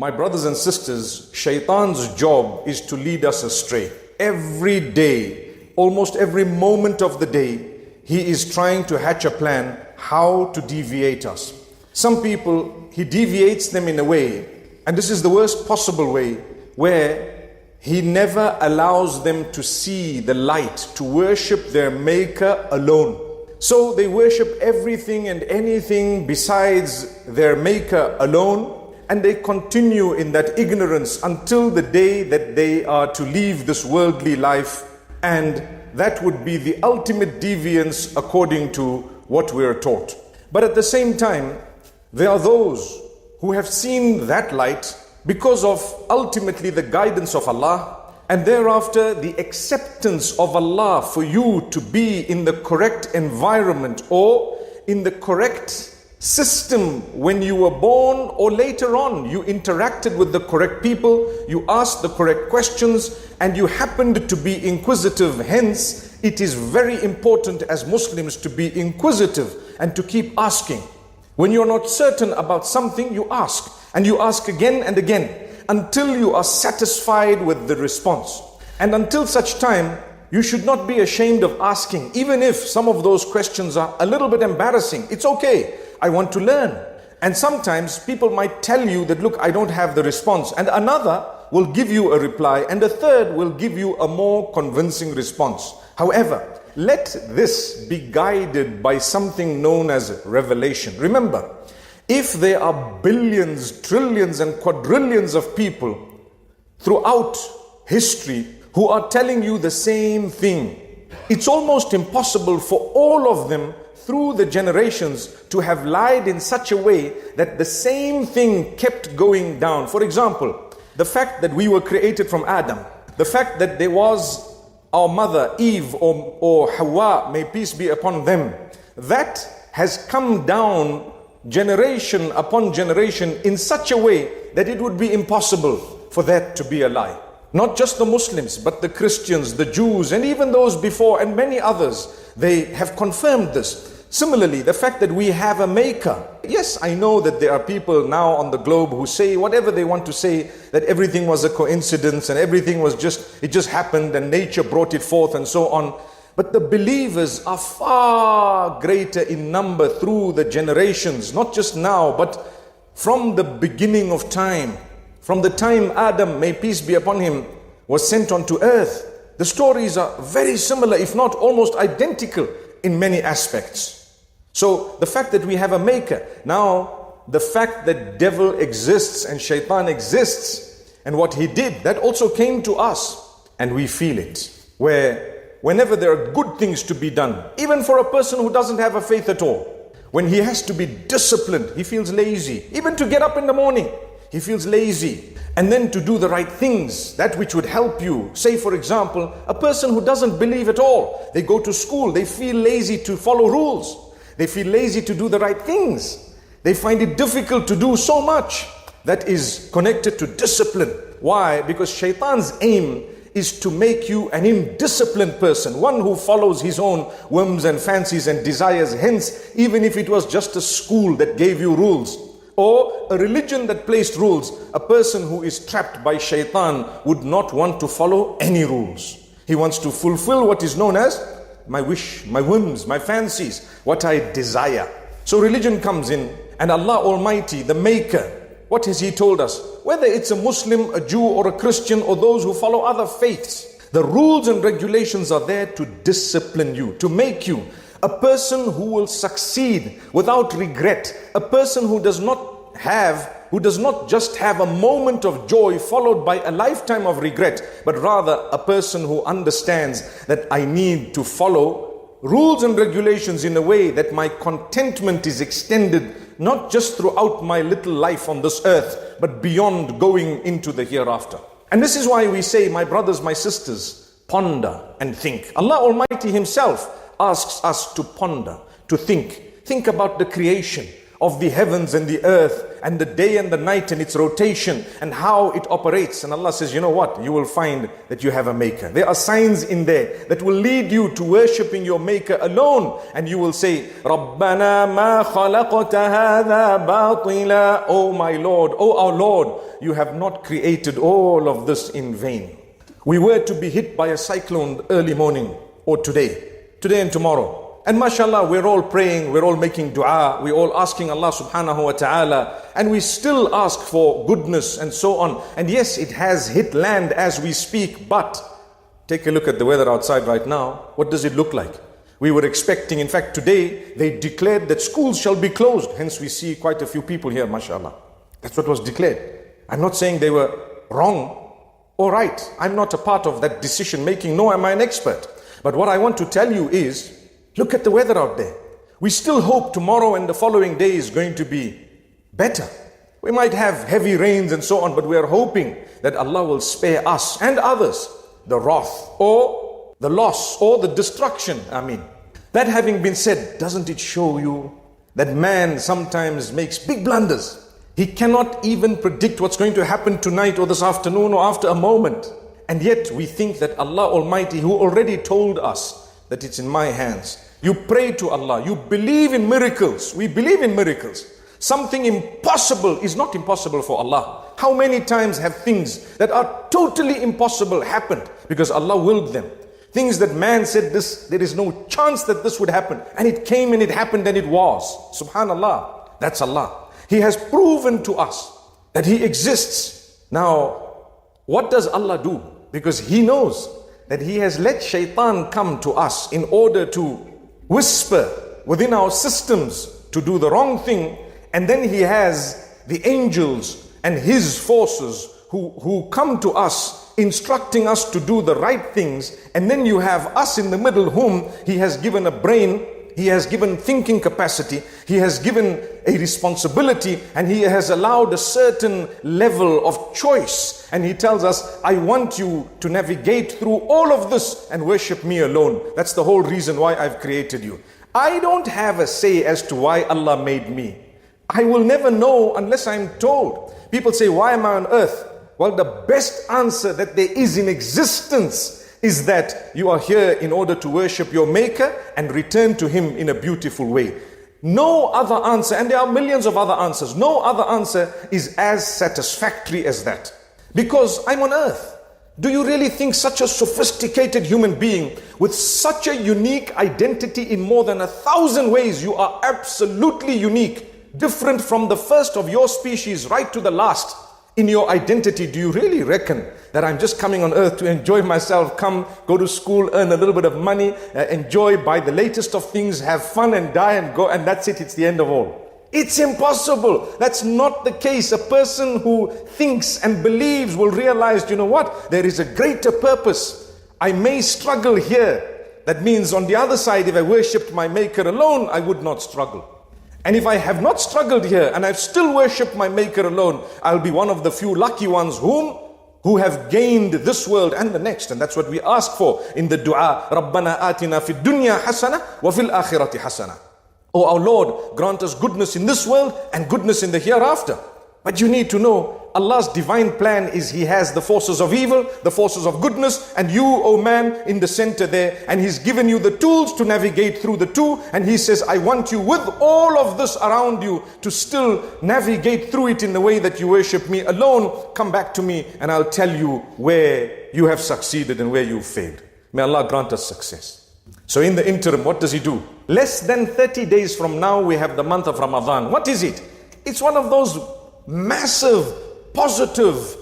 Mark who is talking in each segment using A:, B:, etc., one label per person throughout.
A: My brothers and sisters, Shaitan's job is to lead us astray. Every day, almost every moment of the day, he is trying to hatch a plan how to deviate us. Some people, he deviates them in a way, and this is the worst possible way, where he never allows them to see the light, to worship their Maker alone. So they worship everything and anything besides their Maker alone, and they continue in that ignorance until the day that they are to leave this worldly life, and that would be the ultimate deviance according to what we are taught. But at the same time, there are those who have seen that light because of ultimately the guidance of Allah, and thereafter the acceptance of Allah for you to be in the correct environment or in the correct system when you were born, or later on you interacted with the correct people, you asked the correct questions, and you happened to be inquisitive. Hence, it is very important as Muslims to be inquisitive and to keep asking. When you're not certain about something, you ask, and you ask again and again until you are satisfied with the response. And until such time, you should not be ashamed of asking, even if some of those questions are a little bit embarrassing. It's okay. I want to learn. And sometimes people might tell you that, look, I don't have the response. And another will give you a reply, and a third will give you a more convincing response. However, let this be guided by something known as revelation. Remember, if there are billions, trillions, and quadrillions of people throughout history who are telling you the same thing, it's almost impossible for all of them through the generations to have lied in such a way that the same thing kept going down. For example, the fact that we were created from Adam, the fact that there was our mother Eve or Hawa, may peace be upon them, that has come down generation upon generation in such a way that it would be impossible for that to be a lie. Not just the Muslims, but the Christians, the Jews, and even those before, and many others, they have confirmed this. Similarly, the fact that we have a Maker. Yes, I know that there are people now on the globe who say whatever they want to say, that everything was a coincidence and everything was it just happened and nature brought it forth and so on. But the believers are far greater in number through the generations, not just now, but from the beginning of time. From the time Adam, may peace be upon him, was sent onto earth. The stories are very similar, if not almost identical in many aspects. So the fact that we have a Maker, now the fact that devil exists and Shaitan exists and what he did, that also came to us and we feel it. Where whenever there are good things to be done, even for a person who doesn't have a faith at all, when he has to be disciplined, he feels lazy. Even to get up in the morning, he feels lazy. And then to do the right things, that which would help you. Say for example, a person who doesn't believe at all, they go to school, they feel lazy to follow rules. They feel lazy to do the right things. They find it difficult to do so much that is connected to discipline. Why? Because Shaitan's aim is to make you an indisciplined person, one who follows his own whims and fancies and desires. Hence, even if it was just a school that gave you rules, or a religion that placed rules, a person who is trapped by Shaitan would not want to follow any rules. He wants to fulfill what is known as my wish, my whims, my fancies, what I desire. So religion comes in, and Allah Almighty, the Maker, what has He told us? Whether it's a Muslim, a Jew, or a Christian, or those who follow other faiths, the rules and regulations are there to discipline you, to make you a person who will succeed without regret, a person who does not just have a moment of joy followed by a lifetime of regret, but rather a person who understands that I need to follow rules and regulations in a way that my contentment is extended not just throughout my little life on this earth, but beyond, going into the hereafter. And this is why we say, my brothers, my sisters, ponder and think. Allah Almighty Himself asks us to ponder, to think. Think about the creation of the heavens and the earth and the day and the night and its rotation and how it operates. And Allah says, you know what? You will find that you have a maker. There are signs in there that will lead you to worshipping your maker alone. And you will say, Rabbana ma khalaqta hadha batila. Oh my Lord, oh our Lord, you have not created all of this in vain. We were to be hit by a cyclone early morning or today and tomorrow. And mashallah, we're all praying, we're all making dua, we're all asking Allah subhanahu wa ta'ala, and we still ask for goodness and so on. And yes, it has hit land as we speak, but take a look at the weather outside right now. What does it look like? We were expecting, in fact today, they declared that schools shall be closed. Hence we see quite a few people here, mashallah. That's what was declared. I'm not saying they were wrong or right. I'm not a part of that decision making, nor am I an expert. But what I want to tell you is, look at the weather out there. We still hope tomorrow and the following day is going to be better. We might have heavy rains and so on, but we are hoping that Allah will spare us and others the wrath or the loss or the destruction. That having been said, doesn't it show you that man sometimes makes big blunders? He cannot even predict what's going to happen tonight or this afternoon or after a moment. And yet we think that Allah Almighty, who already told us that it's in my hands. You pray to Allah. You believe in miracles. We believe in miracles. Something impossible is not impossible for Allah. How many times have things that are totally impossible happened because Allah willed them? Things that man said there is no chance that this would happen. And it came and it happened and it was. Subhanallah. That's Allah. He has proven to us that He exists. Now, what does Allah do? Because He knows that He has let shaitan come to us in order to whisper within our systems to do the wrong thing. And then He has the angels and His forces who come to us, instructing us to do the right things. And then you have us in the middle, whom He has given a brain, He has given thinking capacity, He has given a responsibility, and He has allowed a certain level of choice. And He tells us, I want you to navigate through all of this and worship me alone. That's the whole reason why I've created you. I don't have a say as to why Allah made me. I will never know unless I'm told. People say, why am I on earth? Well, the best answer that there is in existence is that you are here in order to worship your Maker and return to Him in a beautiful way. No other answer, and there are millions of other answers, no other answer is as satisfactory as that. Because I'm on earth. Do you really think such a sophisticated human being with such a unique identity in more than 1,000 ways, you are absolutely unique, different from the first of your species right to the last in your identity? Do you really reckon that I'm just coming on earth to enjoy myself, come, go to school, earn a little bit of money, enjoy, buy the latest of things, have fun and die and go, and that's it, it's the end of all? It's impossible. That's not the case. A person who thinks and believes will realize, you know what? There is a greater purpose. I may struggle here. That means on the other side, if I worshipped my Maker alone, I would not struggle. And if I have not struggled here and I've still worshipped my Maker alone, I'll be one of the few lucky ones who have gained this world and the next. And that's what we ask for in the dua. Rabbana atina fid dunya hasana wa fil akhirati hasana. Oh our Lord, grant us goodness in this world and goodness in the hereafter. But you need to know, Allah's divine plan is He has the forces of evil, the forces of goodness, and you, O man, in the center there. And He's given you the tools to navigate through the two. And He says, I want you with all of this around you to still navigate through it in the way that you worship me alone. Come back to me and I'll tell you where you have succeeded and where you failed. May Allah grant us success. So in the interim, what does He do? Less than 30 days from now, we have the month of Ramadan. What is it? It's one of those massive, positive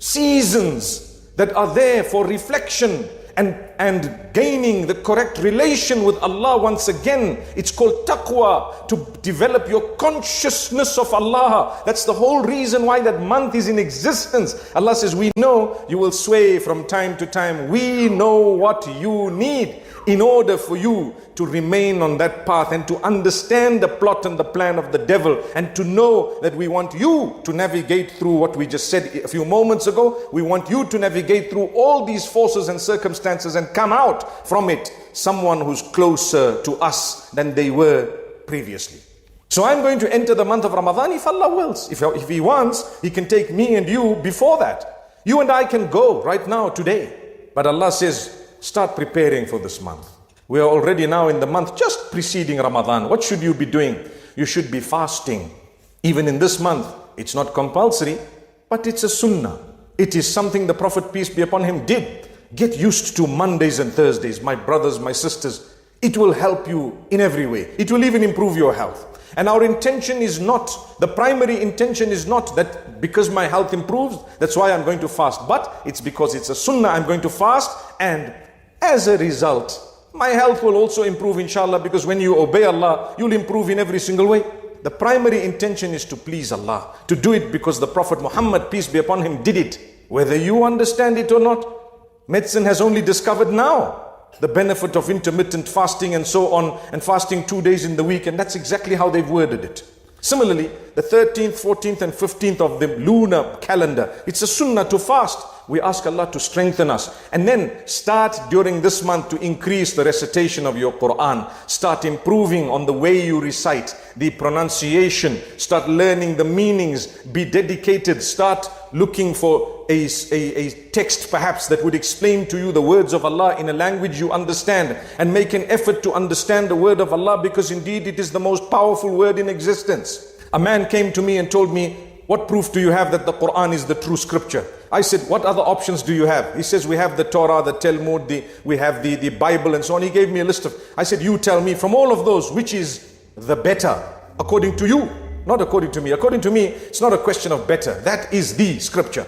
A: seasons that are there for reflection and gaining the correct relation with Allah once again. It's called taqwa, to develop your consciousness of Allah. That's the whole reason why that month is in existence. Allah says, we know you will sway from time to time. We know what you need in order for you to remain on that path and to understand the plot and the plan of the devil, and to know that we want you to navigate through what we just said a few moments ago. We want you to navigate through all these forces and circumstances and come out from it someone who's closer to us than they were previously. So I'm going to enter the month of Ramadan if Allah wills. If He wants, He can take me and you before that. You and I can go right now, today. But Allah says, start preparing for this month. We are already now in the month just preceding Ramadan. What should you be doing? You should be fasting. Even in this month, it's not compulsory, but it's a sunnah. It is something the Prophet, peace be upon him, did. Get used to Mondays and Thursdays, my brothers, my sisters. It will help you in every way. It will even improve your health. And our intention is not, the primary intention is not that because my health improves, that's why I'm going to fast. But it's because it's a sunnah, I'm going to fast. And as a result, my health will also improve, inshallah, because when you obey Allah, you'll improve in every single way. The primary intention is to please Allah, to do it because the Prophet Muhammad, peace be upon him, did it. Whether you understand it or not, medicine has only discovered now the benefit of intermittent fasting and so on, and fasting 2 days in the week, and that's exactly how they've worded it. Similarly, the 13th, 14th and 15th of the lunar calendar, it's a sunnah to fast. We ask Allah to strengthen us, and then start during this month to increase the recitation of your Quran. Start improving on the way you recite, the pronunciation, start learning the meanings, be dedicated, start looking for a text perhaps that would explain to you the words of Allah in a language you understand, and make an effort to understand the word of Allah, because indeed it is the most powerful word in existence. A man came to me and told me, what proof do you have that the Quran is the true scripture? I said, what other options do you have? He says, we have the Torah, the Talmud, we have the Bible and so on. He gave me a list of, I said, you tell me from all of those, which is the better according to you, not according to me. According to me, it's not a question of better. That is the scripture.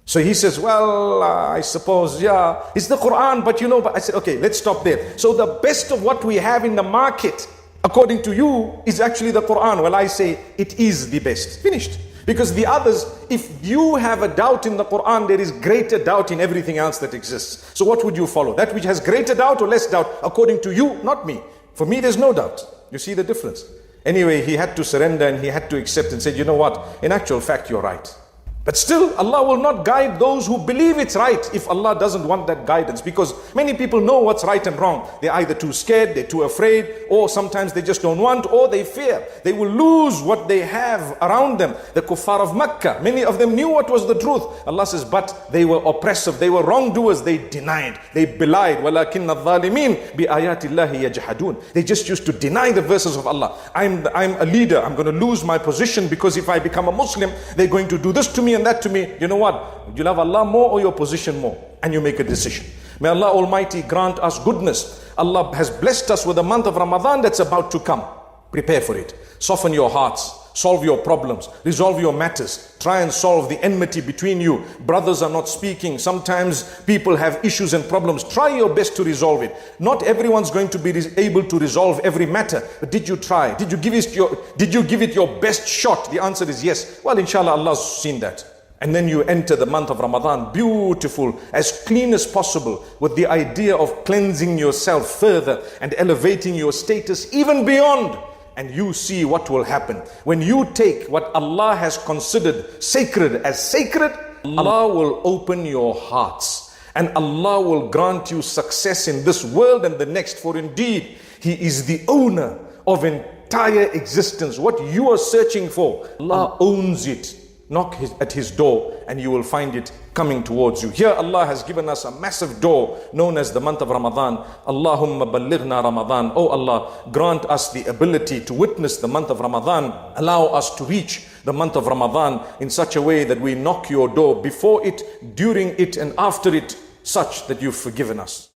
A: So he says, well, I suppose, yeah, it's the Quran, but you know, but I said, okay, let's stop there. So the best of what we have in the market, according to you, is actually the Quran. Well, I say it is the best. Finished. Because the others, if you have a doubt in the Quran, there is greater doubt in everything else that exists. So what would you follow? That which has greater doubt or less doubt? According to you, not me. For me, there's no doubt. You see the difference? Anyway, he had to surrender and he had to accept and say, you know what? In actual fact, you're right. But still, Allah will not guide those who believe it's right if Allah doesn't want that guidance. Because many people know what's right and wrong. They're either too scared, they're too afraid, or sometimes they just don't want, or they fear. They will lose what they have around them. The kuffar of Makkah, many of them knew what was the truth. Allah says, but they were oppressive, they were wrongdoers, they denied, they belied. وَلَكِنَّ الظَّالِمِينَ بِآيَاتِ اللَّهِ يَجْحَدُونَ. They just used to deny the verses of Allah. I'm a leader, I'm going to lose my position because if I become a Muslim, they're going to do this to me and that to me. You know what? You love Allah more or your position more? And you make a decision. May Allah Almighty grant us goodness. Allah has blessed us with a month of Ramadan that's about to come. Prepare for it. Soften your hearts. Solve your problems. Resolve your matters. Try and solve the enmity between you. Brothers are not speaking. Sometimes people have issues and problems. Try your best to resolve it. Not everyone's going to be able to resolve every matter. But did you try? Did you give it your best shot? The answer is yes. Well, inshallah, Allah's seen that. And then you enter the month of Ramadan, beautiful, as clean as possible, with the idea of cleansing yourself further and elevating your status even beyond. And you see what will happen. When you take what Allah has considered sacred as sacred, Allah will open your hearts. And Allah will grant you success in this world and the next. For indeed, He is the owner of entire existence. What you are searching for, Allah owns it. Knock at His door and you will find it coming towards you. Here Allah has given us a massive door known as the month of Ramadan. Allahumma ballighna Ramadan. Oh Allah, grant us the ability to witness the month of Ramadan. Allow us to reach the month of Ramadan in such a way that we knock your door before it, during it and after it, such that you've forgiven us.